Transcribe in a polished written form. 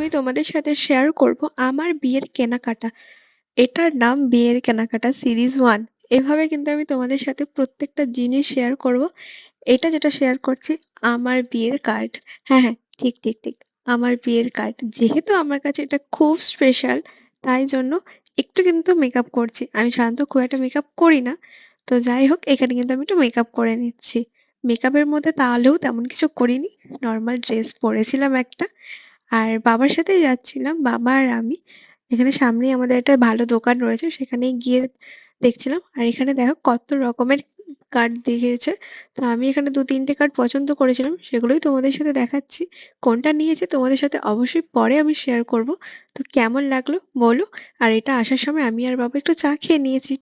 আমি তোমাদের সাথে শেয়ার করব আমার বিয়ের কেনাকাটা। এটার নাম বিয়ের কেনাকাটা সিরিজ 1। এভাবে কিন্তু আমি তোমাদের সাথে প্রত্যেকটা জিনিস শেয়ার করব। এটা যেটা শেয়ার করছি আমার বিয়ের কার্ড। হ্যাঁ, হ্যাঁ, ঠিক, ঠিক, ঠিক। আমার বিয়ের কার্ড। যেহেতু আমার কাছে এটা খুব স্পেশাল, তাই জন্য একটু কিন্তু মেকআপ করছি। আমি সাধারণত খুব একটা মেকআপ করি না। তো যাই হোক এখানে কিন্তু আমি একটু মেকআপ করে নিচ্ছি। মেকআপের মধ্যে তাহলেও তেমন কিছু করিনি। নরমাল ড্রেস পরেছিলাম একটা। আর বাবার সাথেই যাচ্ছিলাম, বাবা আর আমি। এখানে সামনেই আমাদের একটা ভালো দোকান রয়েছে, সেখানেই গিয়ে দেখছিলাম। আর এখানে দেখো কত রকমের কার্ড দেখিয়েছে। তো আমি এখানে ২-৩ টে কার্ড পছন্দ করেছিলাম, সেগুলোই তোমাদের সাথে দেখাচ্ছি। কোনটা নিয়েছি তোমাদের সাথে অবশ্যই পরে আমি শেয়ার করব। তো কেমন লাগলো বলো। আর এটা আসার সময় আমি আর বাবা একটু চা খেয়ে নিয়েছি।